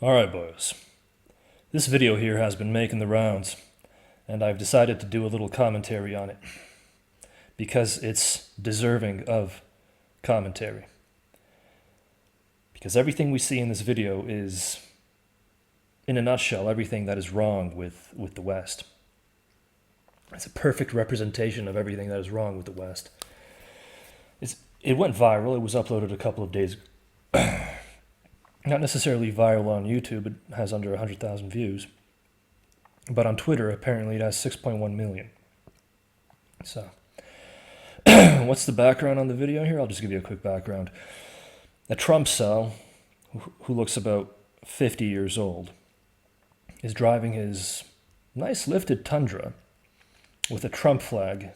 Alright boys, this video here has been making the rounds, and I've decided to do a little commentary on it, because it's deserving of commentary. Because everything we see in this video is, in a nutshell, everything that is wrong with the West. It's a perfect representation of everything that is wrong with the West. It went viral, it was uploaded a couple of days ago. Not necessarily viral on YouTube, it has under 100,000 views. But on Twitter, apparently it has 6.1 million. So, what's the background on the video here? I'll just give you a quick background. A Trumpcel, who looks about 50 years old, is driving his nice lifted Tundra with a Trump flag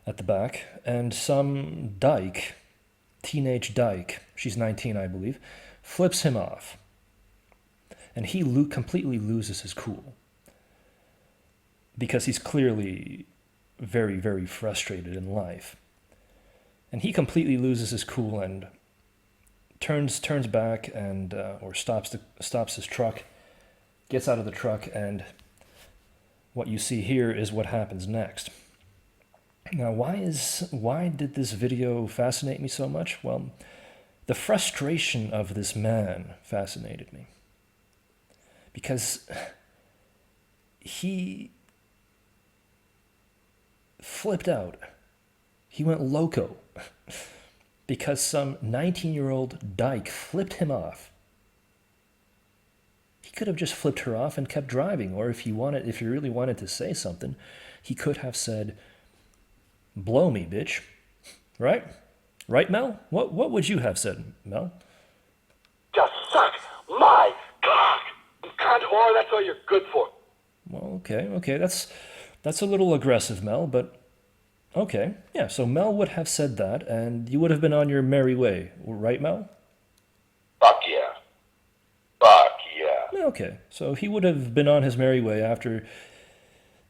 at the back, and some dyke, teenage dyke, she's 19 I believe, flips him off, and he completely loses his cool because he's clearly very, very frustrated in life, and he completely loses his cool and turns back and or stops his truck, gets out of the truck, and what you see here is what happens next. Now, why did this video fascinate me so much? Well, the frustration of this man fascinated me, because he flipped out. He went loco because some 19-year-old dyke flipped him off. He could have just flipped her off and kept driving, or if he really wanted to say something, he could have said, "Blow me, bitch." Right? Right, Mel? What would you have said, Mel? Just suck my cock, you cunt whore, that's all you're good for. Well, okay, that's a little aggressive, Mel, but okay. Yeah, so Mel would have said that, and you would have been on your merry way, right, Mel? Fuck yeah. Fuck yeah. Okay, so he would have been on his merry way after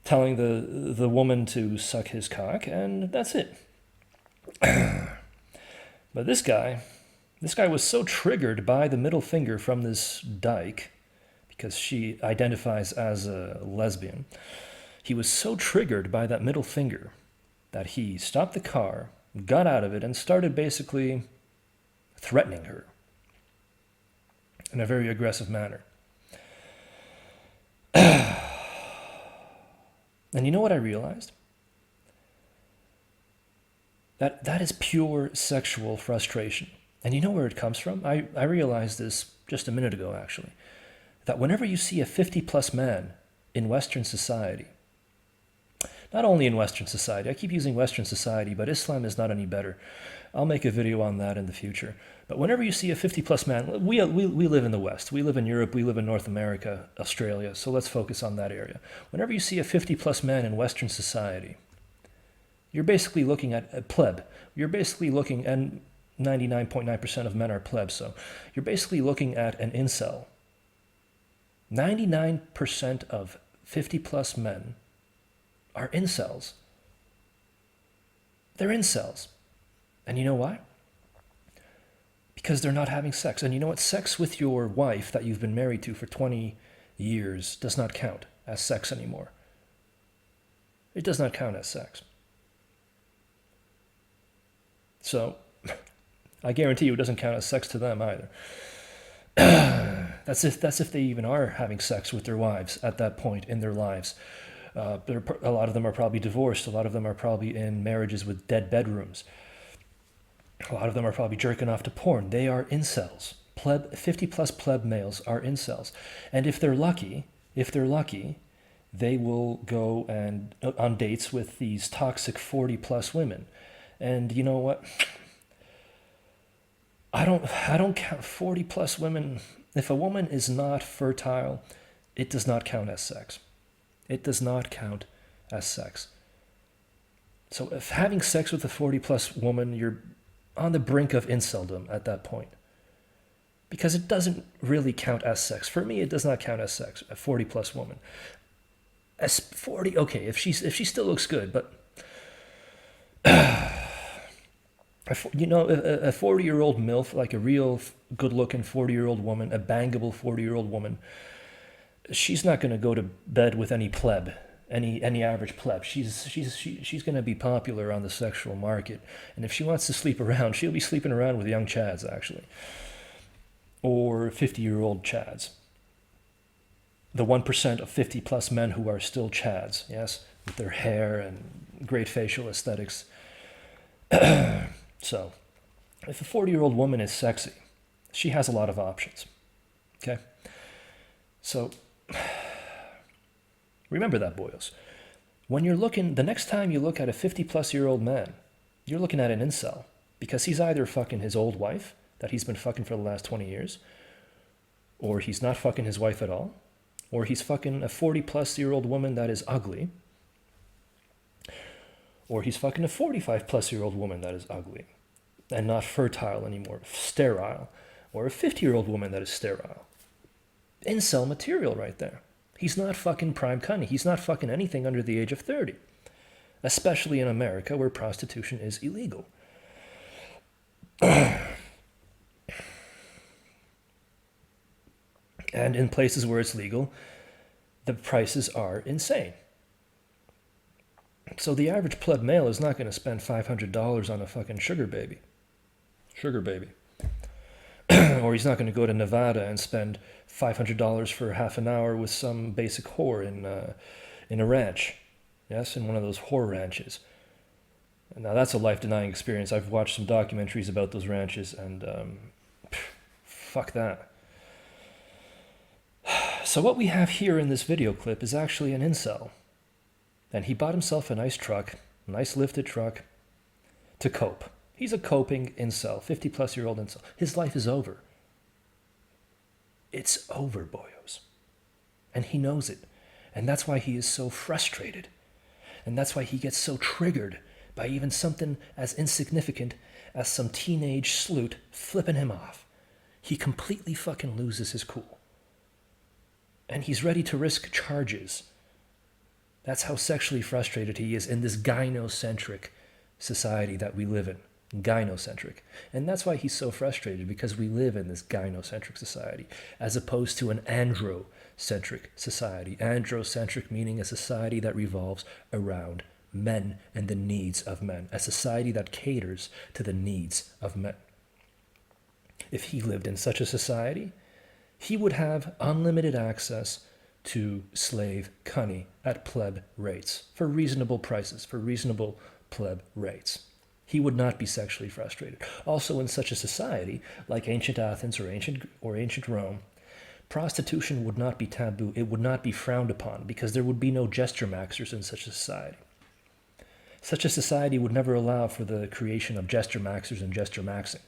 telling the woman to suck his cock, and that's it. But this guy was so triggered by the middle finger from this dyke, because she identifies as a lesbian. He was so triggered by that middle finger that he stopped the car, got out of it, and started basically threatening her in a very aggressive manner. And you know what I realized? That is pure sexual frustration. And you know where it comes from? I realized this just a minute ago, actually. That whenever you see a 50-plus man in Western society, not only in Western society, I keep using Western society, but Islam is not any better. I'll make a video on that in the future. But whenever you see a 50-plus man, we live in the West. We live in Europe, we live in North America, Australia, so let's focus on that area. Whenever you see a 50-plus man in Western society, you're basically looking at a pleb. You're basically looking, and 99.9% of men are plebs, so you're basically looking at an incel. 99% of 50-plus men are incels. They're incels. And you know why? Because they're not having sex. And you know what? Sex with your wife that you've been married to for 20 years does not count as sex anymore. It does not count as sex. So, I guarantee you it doesn't count as sex to them either. That's if they even are having sex with their wives at that point in their lives. A lot of them are probably divorced. A lot of them are probably in marriages with dead bedrooms. A lot of them are probably jerking off to porn. They are incels. 50-plus pleb males are incels. And if they're lucky, they will go and on dates with these toxic 40-plus women. And you know what? I don't count 40-plus women. If a woman is not fertile, it does not count as sex. It does not count as sex. So if having sex with a 40-plus woman, you're on the brink of inceldom at that point. Because it doesn't really count as sex. For me, it does not count as sex, a 40-plus woman. As 40, okay, if she still looks good, but You know, a 40-year-old MILF, like a real good-looking 40-year-old woman, a bangable 40-year-old woman, she's not going to go to bed with any pleb, any average pleb. She's going to be popular on the sexual market, and if she wants to sleep around, she'll be sleeping around with young chads, actually, or 50-year-old chads. The 1% of 50-plus men who are still chads, yes, with their hair and great facial aesthetics. So, if a 40-year-old woman is sexy, she has a lot of options. Okay? So, remember that, boyos. When you're looking, the next time you look at a 50-plus-year-old man, you're looking at an incel. Because he's either fucking his old wife, that he's been fucking for the last 20 years, or he's not fucking his wife at all, or he's fucking a 40-plus-year-old woman that is ugly, or he's fucking a 45-plus-year-old woman that is ugly and not fertile anymore, sterile, or a 50-year-old woman that is sterile. Incel material right there. He's not fucking prime cunny. He's not fucking anything under the age of 30, especially in America where prostitution is illegal. And in places where it's legal, the prices are insane. So the average pleb male is not going to spend $500 on a fucking sugar baby. Or he's not going to go to Nevada and spend $500 for half an hour with some basic whore in a ranch. Yes, in one of those whore ranches. And now that's a life-denying experience. I've watched some documentaries about those ranches, and fuck that. So what we have here in this video clip is actually an incel. And he bought himself a nice truck, a nice lifted truck, to cope. He's a coping incel, 50-plus-year-old incel. His life is over. It's over, boyos. And he knows it. And that's why he is so frustrated. And that's why he gets so triggered by even something as insignificant as some teenage sloot flipping him off. He completely fucking loses his cool. And he's ready to risk charges. That's how sexually frustrated he is in this gynocentric society that we live in. Gynocentric. And that's why he's so frustrated, because we live in this gynocentric society, as opposed to an androcentric society. Androcentric meaning a society that revolves around men and the needs of men. A society that caters to the needs of men. If he lived in such a society, he would have unlimited access to slave cunny at pleb rates, for reasonable prices, for reasonable pleb rates. He would not be sexually frustrated. Also, in such a society, like ancient Athens or ancient Rome, prostitution would not be taboo. It would not be frowned upon, because there would be no gesture maxers in such a society. Such a society would never allow for the creation of gesture maxers and gesture maxing.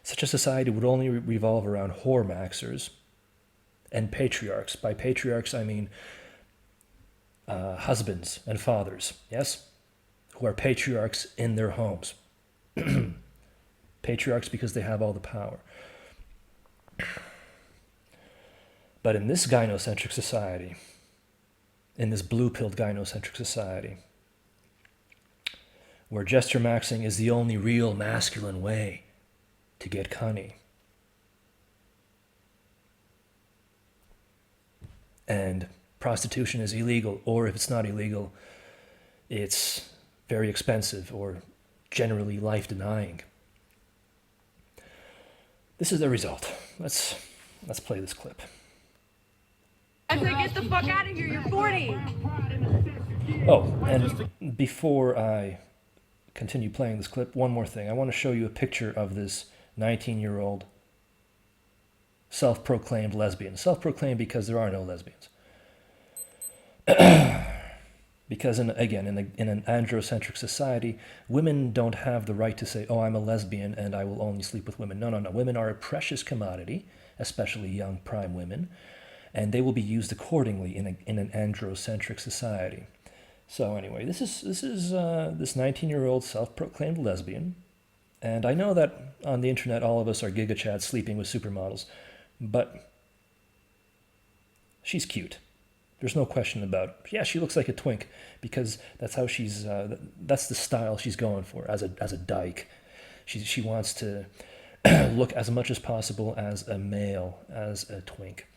Such a society would only revolve around whore maxers and patriarchs. By patriarchs, I mean husbands and fathers, yes? Who are patriarchs in their homes. Patriarchs because they have all the power. But in this gynocentric society, in this blue-pilled gynocentric society, where gesture maxing is the only real masculine way to get cunny, and prostitution is illegal, or if it's not illegal, it's very expensive or generally life-denying. This is the result. Let's play this clip. I said, get the fuck out of here, you're 40. Oh, and before I continue playing this clip, one more thing. I want to show you a picture of this 19-year-old self-proclaimed lesbian. Self-proclaimed because there are no lesbians. Because, in an androcentric society, women don't have the right to say, oh, I'm a lesbian and I will only sleep with women. No. Women are a precious commodity, especially young prime women, and they will be used accordingly in an androcentric society. So anyway, this is this 19-year-old self-proclaimed lesbian, and I know that on the internet all of us are gigachads sleeping with supermodels, but she's cute. There's no question about it. Yeah, she looks like a twink because that's how she's. That's the style she's going for as a dyke. She wants to look as much as possible as a male, as a twink.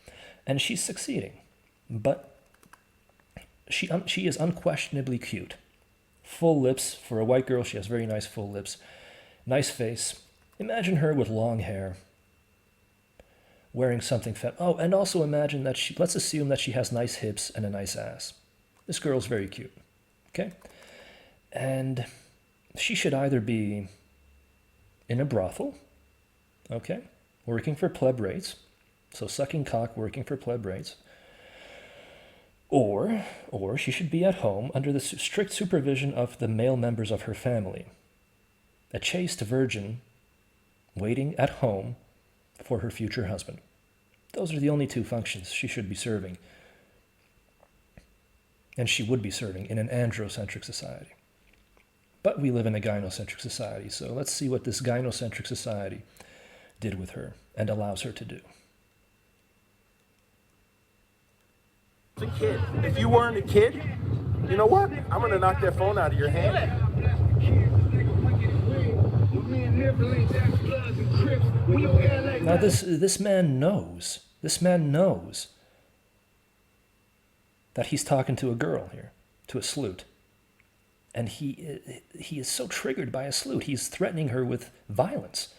And she's succeeding. But she is unquestionably cute. Full lips. For a white girl, she has very nice full lips. Nice face. Imagine her with long hair. Wearing something oh, and also imagine that let's assume that she has nice hips and a nice ass. This girl's very cute. Okay? And she should either be in a brothel, okay, working for pleb rates, so sucking cock, working for pleb rates, or she should be at home under the strict supervision of the male members of her family, a chaste virgin waiting at home for her future husband. Those are the only two functions she should be serving, and she would be serving in an androcentric society. But we live in a gynocentric society, so let's see what this gynocentric society did with her and allows her to do. A kid. If you weren't a kid, you know what? I'm gonna knock that phone out of your hand. Now this man knows that he's talking to a girl here, to a sloot. And he is so triggered by a sloot. He's threatening her with violence.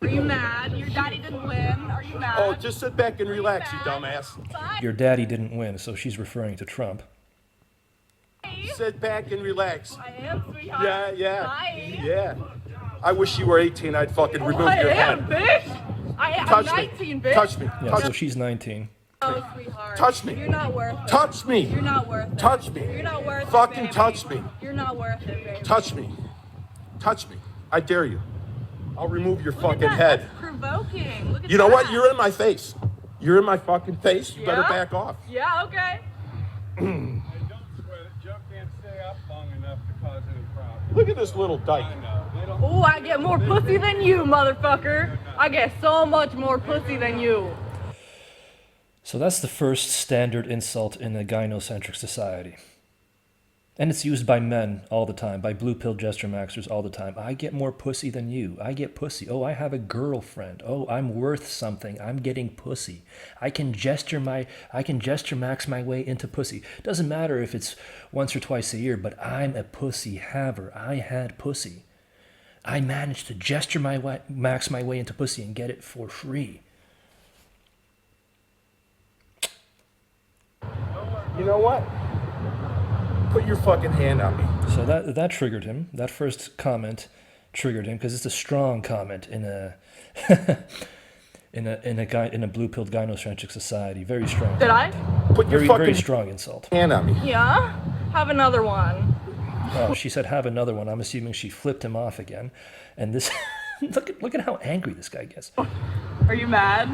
Are you mad? Your daddy didn't win. Are you mad? Oh, just sit back and relax, you dumbass. Your daddy didn't win, so she's referring to Trump. Sit back and relax. I am, sweetheart. Yeah. I wish you were 18. I'd fucking remove your hand. Bitch. I'm Touch 19, me. bitch. Touch me. Yeah, so she's 19. Oh, sweetheart. Touch me. You're not worth it. Touch me. You're not worth it. Touch me. You're not worth it, Fucking baby. touch me. You're not worth it, baby. Touch me. Touch me. I dare you. I'll remove your Look fucking at that. head. That's provoking. Look at You know what? that. You're in my face. You're in my fucking face. You better Yeah? back off. Yeah, okay. Don't sweat it. Joe can't stay up long enough to cause any problems. Look at this little dyke. I know. They don't. Oh, I get more pussy than you, motherfucker. I get so much more pussy than you. So that's the first standard insult in a gynocentric society. And it's used by men all the time, by blue pill gesture maxers all the time. I get more pussy than you. I get pussy. Oh, I have a girlfriend. Oh, I'm worth something. I'm getting pussy. I can gesture max my way into pussy. Doesn't matter if it's once or twice a year, but I'm a pussy haver. I had pussy. I managed to gesture max my way into pussy and get it for free. You know what? Put your fucking hand on me. So that triggered him. That first comment triggered him because it's a strong comment in a in a blue-pilled gynocentric society. Very strong. Did I? Put your Very fucking strong insult. hand on me. Yeah. Have another one. Oh, she said have another one. I'm assuming she flipped him off again. And this look at how angry this guy gets. Are you mad?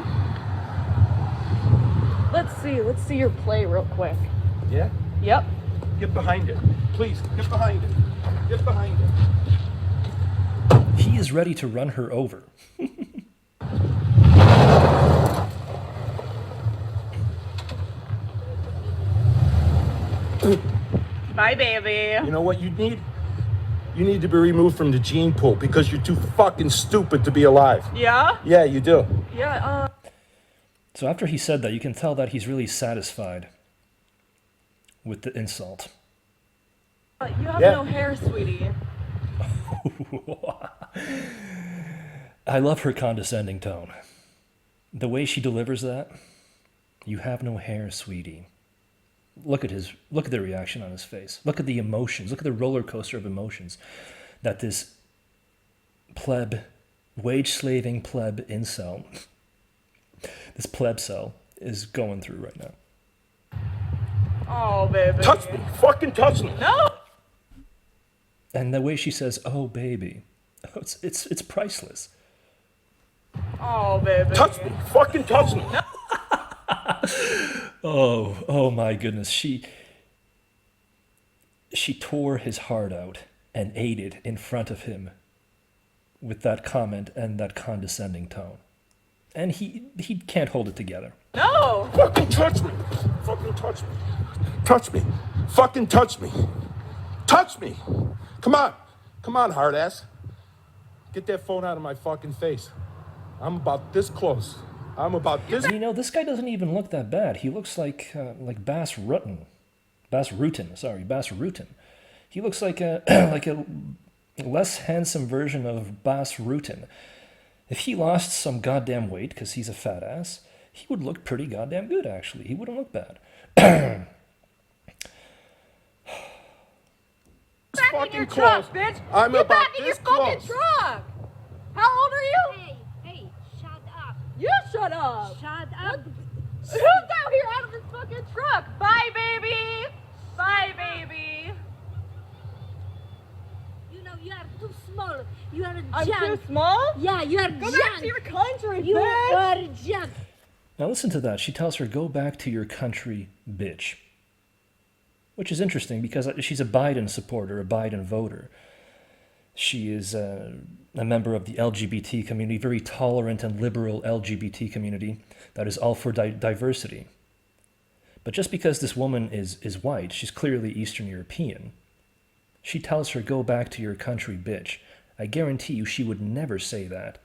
Let's see your play real quick. Yeah? Yep. Get behind it. Please, get behind it. Get behind it. He is ready to run her over. Bye, baby. You know what you need? You need to be removed from the gene pool because you're too fucking stupid to be alive. Yeah? Yeah, you do. Yeah, So after he said that, you can tell that he's really satisfied with the insult. you have Yeah. no hair, sweetie. I love her condescending tone. The way she delivers that, you have no hair, sweetie. Look at the reaction on his face. Look at the emotions. Look at the roller coaster of emotions that this wage-slaving pleb incel, this pleb cell is going through right now. Oh, baby. Touch me. Fucking touch me. No! And the way she says, "Oh, baby," it's priceless. Oh, baby. Touch me. Fucking touch me. Oh my goodness. She tore his heart out and ate it in front of him with that comment and that condescending tone. And he can't hold it together. No! Fucking touch me. Fucking touch me. Touch me. Fucking touch me. Touch me. Come on. Come on, hard ass. Get that phone out of my fucking face. I'm about this close. I'm about this. You know, this guy doesn't even look that bad. He looks like Bass Rutten. Bass Rutten. He looks like a like a less handsome version of Bass Rutten. If he lost some goddamn weight because he's a fat ass, he would look pretty goddamn good, actually. He wouldn't look bad. Back in Fucking your truck, close. bitch. I'm Get about back in your this fucking close. truck. How old are you? Hey, shut up. You shut up. Shut up. Who's out here out of this fucking truck? Bye, baby. Bye, baby. You know, you are too small. You are a I'm junk. too small? Yeah, you are Go junk. back to your country, You bitch. are junk. Now listen to that. She tells her, go back to your country, bitch. Which is interesting because she's a Biden supporter, a Biden voter. She is a member of the LGBT community, very tolerant and liberal LGBT community that is all for diversity. But just because this woman is white, she's clearly Eastern European, she tells her, go back to your country, bitch. I guarantee you she would never say that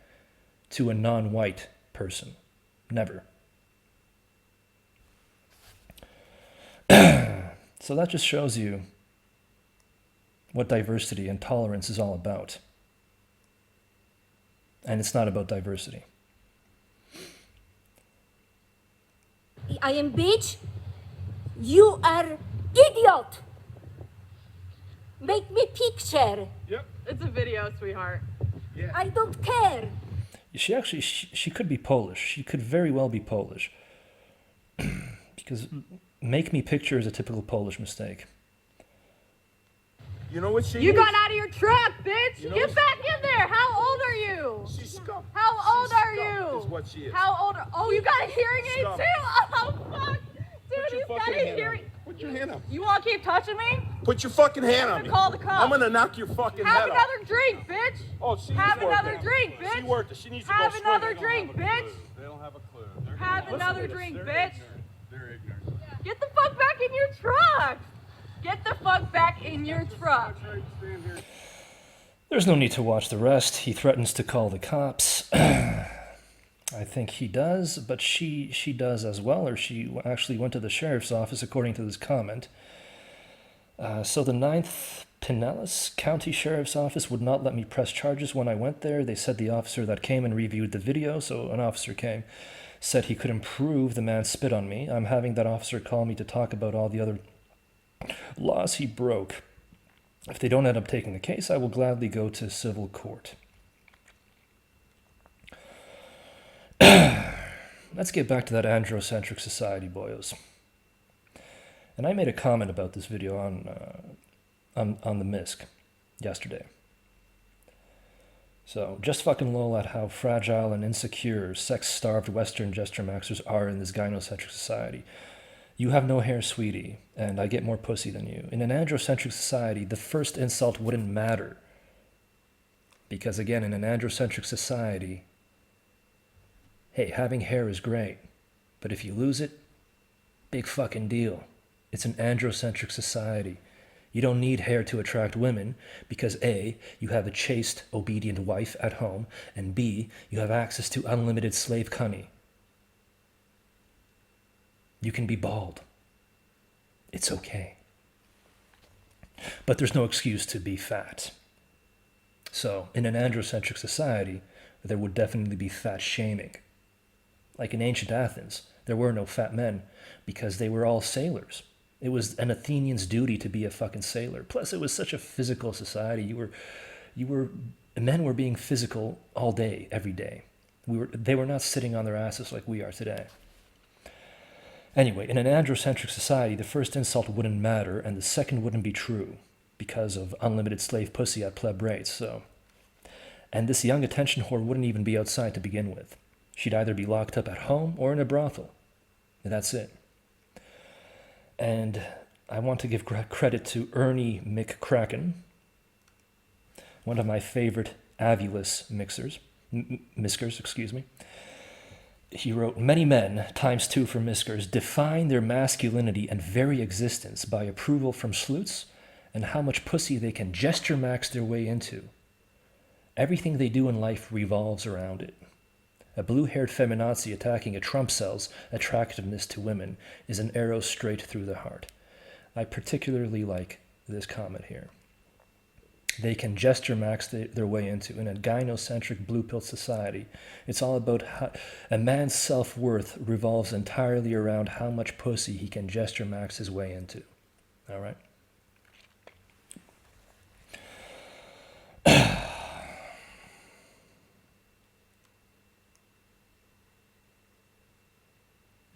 to a non-white person. Never. So that just shows you what diversity and tolerance is all about. And it's not about diversity. I am bitch. You are idiot. Make me picture. Yep. It's a video, sweetheart. I don't care. She could be Polish. She could very well be Polish. Because make me picture is a typical Polish mistake. You know what she You is? got out of your truck, bitch. You know Get what- back in there. How old are you? She's scum. How old She's are scum you? Is what she is. How old are... Oh, you got a hearing aid Scum. too? Oh, fuck. Dude, Put your you got fucking a hand on hearing... me. Put your hand up. You want to keep touching me? Put your fucking hand on I'm me. gonna call the cops. I'm gonna knock your fucking Have head off. another drink, bitch. Oh, she Have is worth another it. drink, She bitch. worth it. She needs to Have go another swimming. drink, bitch. They don't have a clue. They're Have ignorant. another to this. drink, They're bitch. ignorant. They're ignorant. Get the fuck back in your truck. Get the fuck back in your truck. That's right. Stand here. There's no need to watch the rest. He threatens to call the cops. I think he does, but she does as well, or she actually went to the sheriff's office, according to this comment. So the 9th Pinellas County Sheriff's Office would not let me press charges when I went there. They said the officer that came and reviewed the video, so an officer came, said he couldn't prove the man spit on me. I'm having that officer call me to talk about all the other laws he broke. If they don't end up taking the case, I will gladly go to civil court. Let's get back to that androcentric society, boyos. And I made a comment about this video on the MISC yesterday. So, just fucking lol at how fragile and insecure sex-starved Western gesture maxers are in this gynocentric society. You have no hair, sweetie, and I get more pussy than you. In an androcentric society, the first insult wouldn't matter. Because again, in an androcentric society, hey, having hair is great, but if you lose it, big fucking deal. It's an androcentric society. You don't need hair to attract women because A, you have a chaste, obedient wife at home, and B, you have access to unlimited slave cunny. You can be bald. It's okay. But there's no excuse to be fat. So, in an androcentric society, there would definitely be fat shaming. Like in ancient Athens, there were no fat men because they were all sailors. It was an Athenian's duty to be a fucking sailor. Plus, it was such a physical society. Men were being physical all day, every day. They were not sitting on their asses like we are today. Anyway, in an androcentric society, the first insult wouldn't matter and the second wouldn't be true because of unlimited slave pussy at pleb rates. So, and this young attention whore wouldn't even be outside to begin with. She'd either be locked up at home or in a brothel. And that's it. And I want to give credit to Ernie McCracken, one of my favorite Avulus Miskers, excuse me. He wrote, many men, ×2 for Miskers, define their masculinity and very existence by approval from sloots and how much pussy they can gesture max their way into. Everything they do in life revolves around it. A blue-haired feminazi attacking a Trumpcel's attractiveness to women is an arrow straight through the heart. I particularly like this comment here. They can gesture max their way into. In a gynocentric blue-pill society, it's all about how a man's self-worth revolves entirely around how much pussy he can gesture max his way into. All right?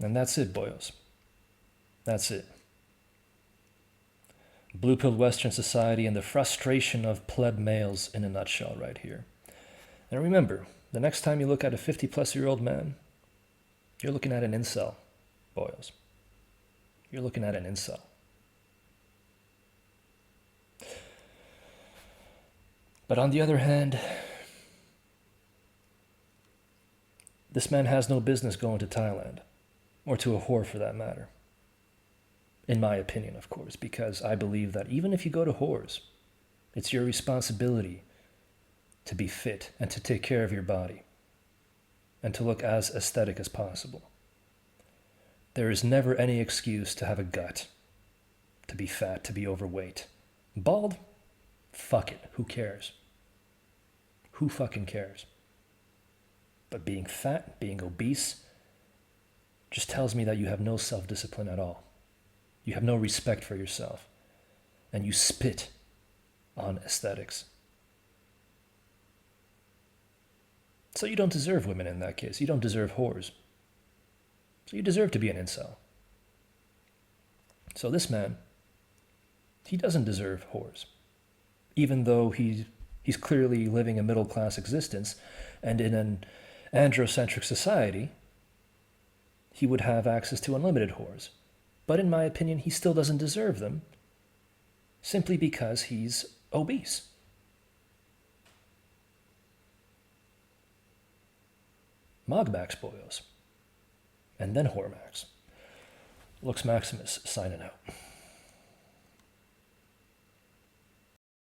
And that's it, boyos. That's it. Blue-pilled Western society and the frustration of pleb males in a nutshell right here. And remember, the next time you look at a 50-plus-year-old man, you're looking at an incel, boyos. You're looking at an incel. But on the other hand, this man has no business going to Thailand, or to a whore for that matter. In my opinion, of course, because I believe that even if you go to whores, it's your responsibility to be fit and to take care of your body and to look as aesthetic as possible. There is never any excuse to have a gut, to be fat, to be overweight. Bald? Fuck it. Who cares? Who fucking cares? But being fat, being obese, just tells me that you have no self-discipline at all. You have no respect for yourself. And you spit on aesthetics. So you don't deserve women in that case. You don't deserve whores. So you deserve to be an incel. So this man, he doesn't deserve whores. Even though he's clearly living a middle-class existence, and in an androcentric society, he would have access to unlimited whores. But in my opinion, he still doesn't deserve them, simply because he's obese. Mogmax boyos. And then Whoremax. Lux Maximus signing out.